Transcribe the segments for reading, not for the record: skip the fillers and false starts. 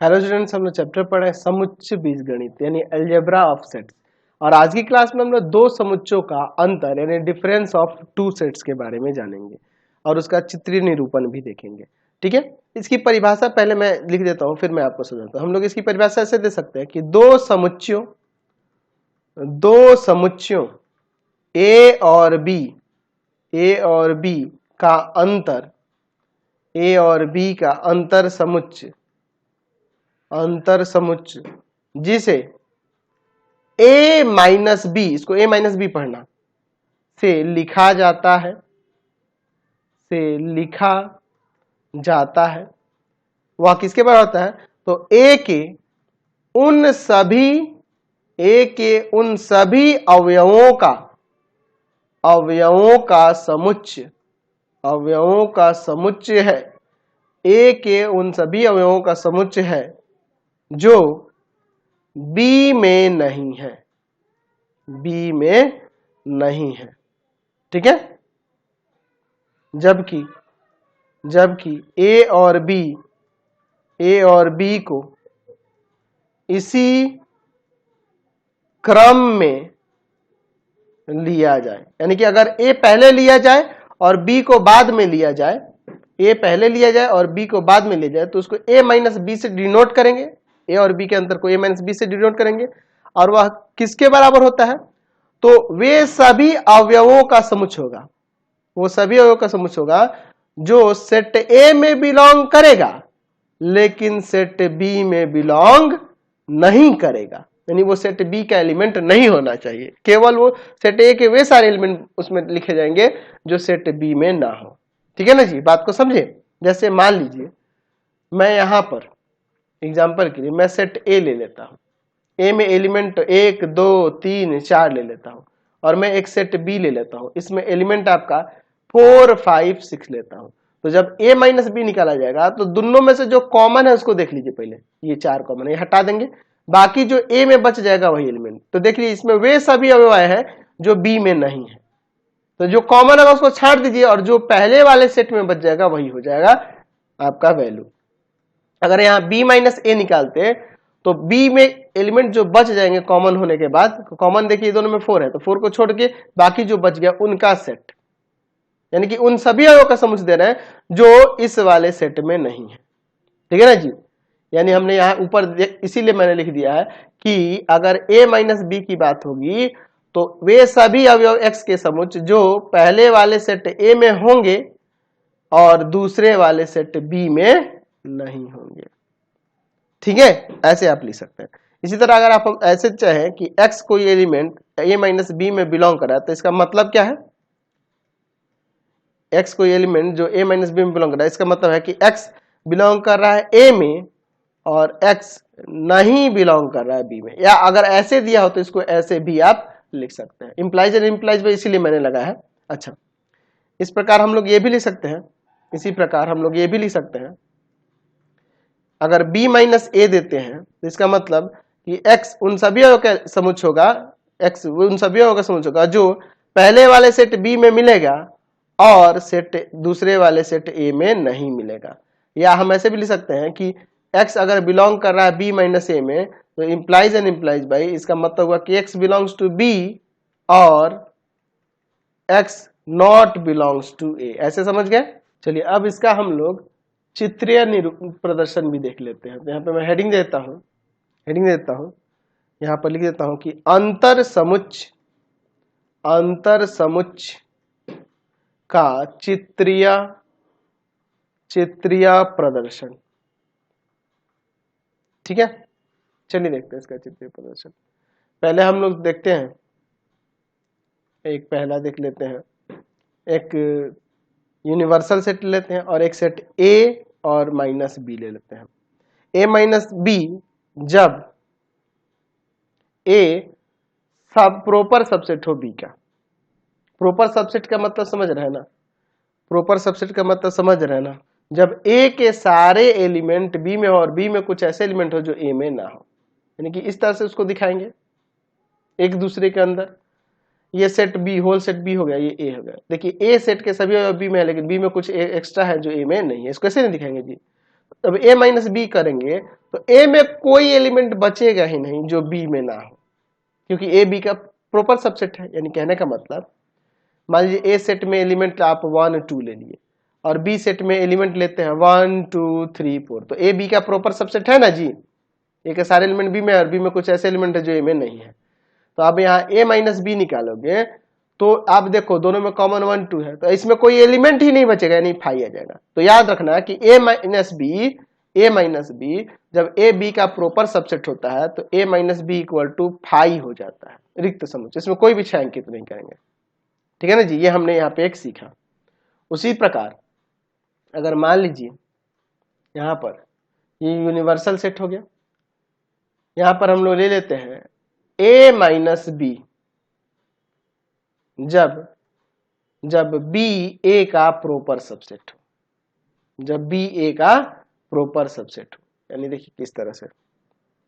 Hello students, हम लोग chapter पढ़े समुच्चय बीजगणित यानी अलजेब्रा ऑफ सेट्स। और आज की क्लास में हम लोग दो समुच्चयों का अंतर यानी डिफरेंस ऑफ टू सेट्स के बारे में जानेंगे और उसका चित्रीय निरूपण भी देखेंगे। ठीक है, इसकी परिभाषा पहले मैं लिख देता हूं, फिर मैं आपको समझाता हूं। हम लोग इसकी परिभाषा ऐसे दे सकते हैं कि दो समुच्चयों ए और बी का अंतर, ए और बी का अंतर समुच्चय जिसे a माइनस बी, इसको a माइनस बी पढ़ना, से लिखा जाता है वह किसके बराबर होता है? तो a के उन सभी अवयवों का समुच्चय है। a के उन सभी अवयवों का समुच्चय है जो B में नहीं है। ठीक है, जबकि A और B को इसी क्रम में लिया जाए, यानी कि अगर A पहले लिया जाए और B को बाद में लिया जाए, A पहले लिया जाए और B को बाद में लिया जाए, तो उसको A माइनस बी से डिनोट करेंगे। A और B के अंतर को A माइनस बी से डिनोट करेंगे और वह किसके बराबर होता है? तो वे सभी अवयवों का समुच्चय होगा, वो सभी अवयवों का समुच्चय होगा जो सेट A में बिलोंग करेगा लेकिन सेट B में बिलोंग नहीं करेगा, यानी वो सेट B का एलिमेंट नहीं होना चाहिए। केवल वो सेट A के वे सारे एलिमेंट उसमें लिखे जाएंगे जो सेट B में ना हो। ठीक है ना जी, बात को समझे। जैसे मान लीजिए मैं यहां पर एग्जांपल के लिए मैं सेट A ले लेता हूं, A में एलिमेंट 1 2 3 4 ले लेता हूं और मैं एक सेट B ले लेता हूं, इसमें एलिमेंट आपका 4 5 6 लेता हूं। तो जब A माइनस बी निकाला जाएगा तो दोनों में से जो कॉमन है उसको देख लीजिए। पहले ये 4 कॉमन है, ये हटा देंगे, बाकी जो A में बच जाएगा वही एलिमेंट। तो देख लीजिए इसमें वे सभी अवयव हैं जो B में नहीं है, तो जो कॉमन है उसको छाड़ दीजिए और जो पहले वाले सेट में बच जाएगा वही हो जाएगा आपका वैल्यू। अगर यहाँ B माइनस ए निकालते तो B में एलिमेंट जो बच जाएंगे कॉमन होने के बाद, कॉमन देखिए दोनों में 4 है, तो 4 को छोड़ के बाकी जो बच गया उनका सेट, यानी कि उन सभी अवयवों का समुच्चय दे रहे हैं जो इस वाले सेट में नहीं है। ठीक है ना जी, यानी हमने यहाँ ऊपर इसीलिए मैंने लिख दिया है कि अगर A माइनस बी की बात होगी तो वे सभी अवयव X के समुच्चय जो पहले वाले सेट A में होंगे और दूसरे वाले सेट B में नहीं होंगे। ठीक है, ऐसे आप लिख सकते हैं। इसी तरह अगर आप ऐसे चाहें कि X कोई एलिमेंट A माइनस बी में बिलोंग कर रहा है, तो इसका मतलब क्या है? X कोई एलिमेंट जो A माइनस बी में बिलोंग कर रहा है, इसका मतलब है कि X बिलोंग कर रहा है A में और X नहीं बिलोंग कर रहा है B में। या अगर ऐसे दिया हो तो इसको ऐसे भी आप लिख सकते हैं। इंप्लाइज एंड इंप्लाइज में इसीलिए मैंने लगा है। अच्छा, इस प्रकार हम लोग ये भी लिख सकते हैं, इसी प्रकार हम लोग ये भी लिख सकते हैं, अगर B माइनस ए देते हैं तो इसका मतलब कि X उन सभी का समुच्चय होगा, X उन सभी का समुच्चय होगा जो पहले वाले सेट B में मिलेगा और सेट दूसरे वाले सेट A में नहीं मिलेगा। या हम ऐसे भी लिख सकते हैं कि X अगर बिलोंग कर रहा है B माइनस ए में तो इंप्लाइज एंड इंप्लाइज बाई, इसका मतलब हुआ कि X बिलोंग्स टू B और X not belongs to A। ऐसे समझ गए? चलिए अब इसका हम लोग चित्रीय प्रदर्शन भी देख लेते हैं। तो यहाँ पे मैं हेडिंग देता हूं, यहाँ पर लिख देता हूं कि अंतर समुच्चय का चित्रीय प्रदर्शन। ठीक है, चलिए देखते हैं इसका चित्रीय प्रदर्शन। पहले हम लोग देखते हैं, एक पहला देख लेते हैं, एक यूनिवर्सल सेट लेते हैं और एक सेट A और माइनस बी ले लेते हैं। A माइनस बी जब A सब प्रॉपर सबसेट हो B का। प्रॉपर सबसेट का मतलब समझ रहे हैं ना? प्रॉपर सबसेट का मतलब समझ रहे हैं ना? जब A के सारे एलिमेंट B में हो और B में कुछ ऐसे एलिमेंट हो जो A में ना हो, यानी कि इस तरह से उसको दिखाएंगे एक दूसरे के अंदर। ये set B, whole set B हो गया, ये ए हो गया। देखिए ए सेट के सभी बी में है लेकिन बी में कुछ एक्स्ट्रा है जो ए में नहीं है, इसको कैसे नहीं दिखाएंगे जी? अब a माइनस बी करेंगे तो a में कोई एलिमेंट बचेगा ही नहीं जो b में ना हो, क्योंकि a b का प्रॉपर सबसेट है। यानी कहने का मतलब मान लीजिए a सेट में एलिमेंट आप 1 2 ले लिए और b सेट में एलिमेंट लेते हैं 1 2 3 4, तो a b का प्रॉपर सबसेट है ना जी। a के सारे एलिमेंट b में और b में कुछ ऐसे एलिमेंट है जो a में नहीं है। तो आप यहाँ a माइनस बी निकालोगे तो आप देखो दोनों में कॉमन 1 2 है, तो इसमें कोई एलिमेंट ही नहीं बचेगा, यानी फाई आ जाएगा। तो याद रखना कि a माइनस बी जब a b का प्रॉपर सबसेट होता है तो a minus B equal to phi हो जाता है, रिक्त समुच्चय। इसमें कोई भी छायांकित नहीं करेंगे, ठीक है ना जी। ये हमने यहाँ पे एक सीखा। उसी प्रकार अगर मान लीजिए यहाँ पर ये यूनिवर्सल सेट हो गया, यहाँ पर हम लोग ले लेते हैं a माइनस बी जब b a का प्रॉपर सबसेट हो, जब b a का प्रॉपर सबसेट हो। यानी देखिए किस तरह से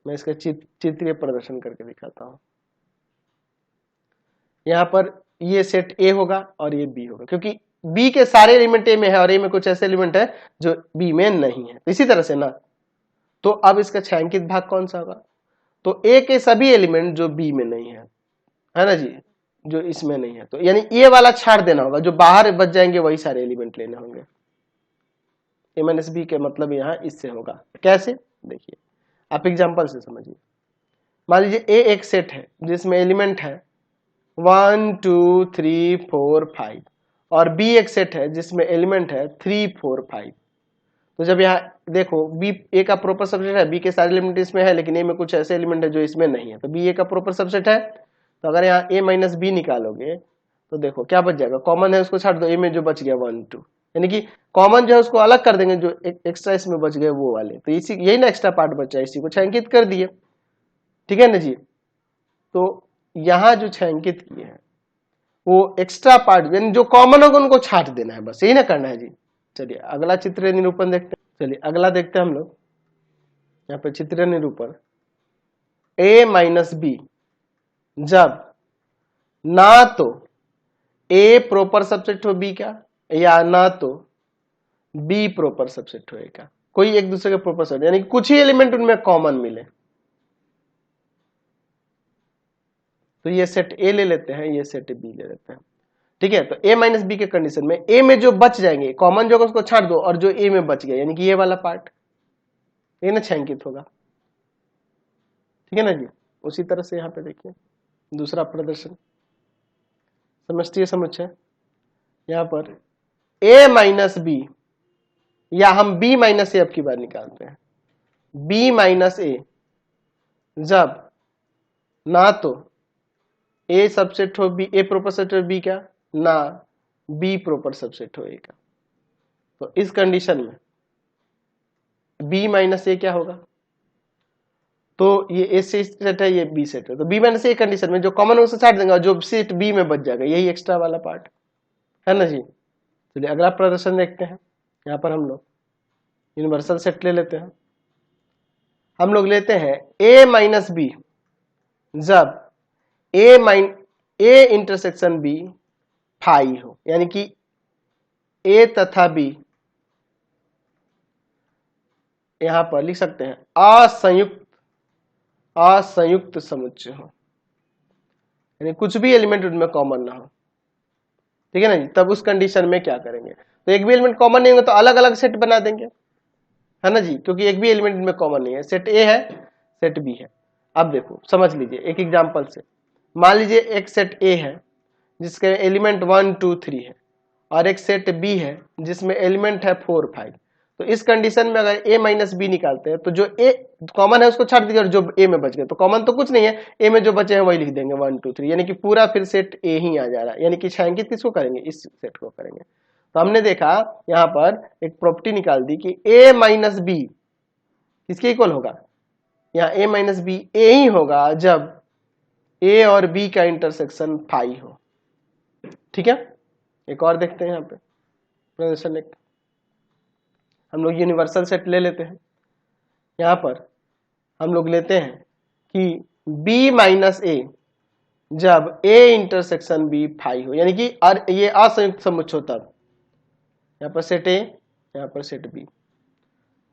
मैं इसका चित्रीय प्रदर्शन करके दिखाता हूं। यहाँ पर ये सेट a होगा और ये b होगा, क्योंकि b के सारे एलिमेंट a में है और a में कुछ ऐसे एलिमेंट है जो b में नहीं है। तो इसी तरह से ना, तो अब इसका छायांकित भाग कौन सा होगा? तो a के सभी एलिमेंट जो b में नहीं है ना जी, जो इसमें नहीं है। तो यानी ये वाला छाड़ देना होगा, जो बाहर बच जाएंगे वही सारे एलिमेंट लेने होंगे। a माइनस बी के मतलब यहाँ इससे होगा। कैसे? देखिए आप एग्जांपल से समझिए। मान लीजिए a एक सेट है जिसमें एलिमेंट है 1 2 3 4 5 और b एक सेट है जिसमें एलिमेंट है 3 4 5। तो जब यहाँ देखो b a का प्रॉपर सबसेट है, b के सारे एलिमेंट इसमें है, लेकिन a में कुछ ऐसे एलिमेंट है जो इसमें नहीं है, तो b a का प्रॉपर सबसेट है। तो अगर यहाँ a माइनस बी निकालोगे तो देखो क्या बच जाएगा, कॉमन है उसको छाड़ दो, a में जो बच गया 1 2, यानी कि कॉमन जो है उसको अलग कर देंगे, जो एक्स्ट्रा इसमें बच गए वो वाले। तो इसी यही ना एक्स्ट्रा पार्ट बचा है, इसी को छायांकित कर दिए, ठीक है ना जी। तो यहाँ जो छायांकित किए हैं वो एक्स्ट्रा पार्ट यानी जो कॉमन होगा उनको छाट देना है, बस यही ना करना है जी। चलिए अगला चित्र निरूपण देखते हैं। चलिए अगला देखते हैं हम लोग। यहाँ पे चित्र निरूपण a माइनस बी जब ना तो a प्रॉपर सबसेट हो b का या ना तो b प्रॉपर सबसेट हो a का, कोई एक दूसरे के प्रॉपर सबसेट, यानी कुछ ही एलिमेंट उनमें कॉमन मिले। तो ये सेट a ले लेते हैं, ये सेट b ले लेते हैं, ठीक है। तो a माइनस बी के कंडीशन में a में जो बच जाएंगे कॉमन जो उसको छाड़ दो, और जो a में बच गया यानी कि ये वाला पार्ट ये ना छायांकित होगा, ठीक है ना जी। उसी तरह से यहाँ पे देखिए दूसरा प्रदर्शन समष्टीय समुच्चय। यहाँ पर a माइनस बी या हम b माइनस ए अब की बार निकालते हैं, b माइनस ए जब ना तो a सबसेट हो b, a प्रॉपर सबसेट हो b का, ना b प्रॉपर सबसेट हो a का। तो इस कंडीशन में b माइनस ए क्या होगा? तो ये a सेट है, ये b सेट है, तो b माइनस ए कंडीशन में जो कॉमन है उसे छाट देंगे और जो सेट b में बच जाएगा यही एक्स्ट्रा वाला पार्ट है ना जी। चलिए अगला प्रदर्शन देखते हैं। यहाँ पर हम लोग यूनिवर्सल सेट ले लेते हैं। हम लोग लेते हैं a माइनस बी जब a इंटरसेक्शन b फाई हो, यानी कि a तथा b यहां पर लिख सकते हैं असंयुक्त समुच्चय हो, यानी कुछ भी एलिमेंट उनमें कॉमन ना हो, ठीक है ना जी। तब उस कंडीशन में क्या करेंगे? तो एक भी एलिमेंट कॉमन नहीं होगा तो अलग अलग सेट बना देंगे, है ना जी, क्योंकि एक भी एलिमेंट इनमें कॉमन नहीं है। सेट ए है, सेट बी है। अब देखो समझ लीजिए एक एग्जांपल से। मान लीजिए एक सेट ए है जिसके एलिमेंट 1 2 3 है और एक सेट बी है जिसमें एलिमेंट है 4 5। तो इस कंडीशन में अगर a माइनस बी निकालते हैं तो जो a कॉमन है उसको छाड़ दीजिए और जो a में बच गए, तो कॉमन तो कुछ नहीं है, a में जो बचे हैं वही लिख देंगे 1 2 3, यानी कि पूरा फिर सेट a ही आ जा रहा है। यानी कि छायांकित किसको करेंगे? इस सेट को करेंगे। तो हमने देखा यहाँ पर एक प्रॉपर्टी निकाल दी कि a माइनस बी किसके इक्वल होगा? यहाँ a माइनस बी a ही होगा जब a और b का इंटरसेक्शन फाई हो, ठीक है। एक और देखते हैं यहाँ पे प्रदर्शन। एक हम लोग यूनिवर्सल सेट ले लेते हैं। यहाँ पर हम लोग लेते हैं कि b माइनस ए जब a इंटरसेक्शन b फाई हो, यानी कि ये असंयुक्त समुच्चय हो, तब यहाँ पर सेट a यहाँ पर सेट b।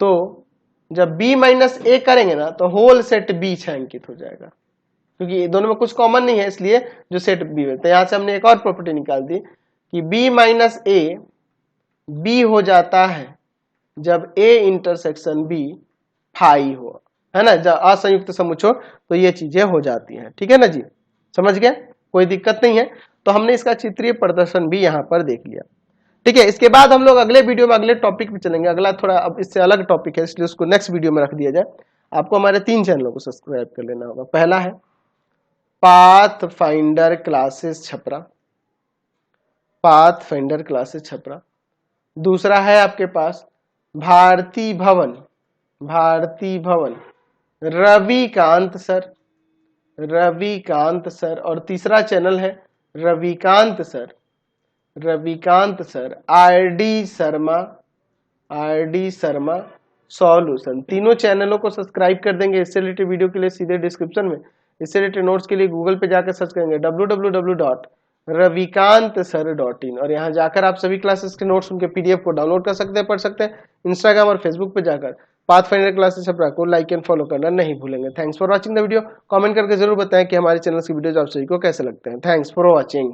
तो जब b माइनस ए करेंगे ना तो होल सेट b 6 अंकित हो जाएगा, क्योंकि ये दोनों में कुछ कॉमन नहीं है, इसलिए जो सेट b है। तो यहां से हमने एक और प्रॉपर्टी निकाल दी कि b माइनस ए b हो जाता है जब a इंटरसेक्शन b फाई हो, है ना, जब असंयुक्त समुच्च हो तो ये चीजें हो जाती हैं। ठीक है ना जी, समझ गए, कोई दिक्कत नहीं है। तो हमने इसका चित्रीय प्रदर्शन भी यहाँ पर देख लिया। ठीक है, इसके बाद हम लोग अगले वीडियो में अगले टॉपिक पे चलेंगे। अगला थोड़ा अब इससे अलग टॉपिक है, इसलिए उसको नेक्स्ट वीडियो में रख दिया जाए। आपको हमारे 3 चैनलों को सब्सक्राइब कर लेना होगा। पहला है path finder classes Chhapra, path finder classes Chhapra. दूसरा है आपके पास भारती भवन, भारती भवन रविकांत सर, रविकांत सर। और तीसरा चैनल है Ravikant sir, Ravikant sir RD Sharma, RD Sharma solution. तीनों चैनलों को सब्सक्राइब कर देंगे। इससे रिलेटेड वीडियो के लिए सीधे डिस्क्रिप्शन में, इससे रिलेटेड नोट्स के लिए गूगल पे जाकर सर्च करेंगे www.ravikantsir.in और यहाँ जाकर आप सभी क्लासेस के नोट्स उनके पीडीएफ को डाउनलोड कर सकते हैं, पढ़ सकते हैं। इंस्टाग्राम और फेसबुक पे जाकर पाथफाइंडर क्लासेस छपरा को लाइक एंड फॉलो करना नहीं भूलेंगे। Thanks for watching the video. Comment करके जरूर बताएं कि हमारे चैनल की वीडियोज आप सभी को कैसे लगते हैं। Thanks for watching.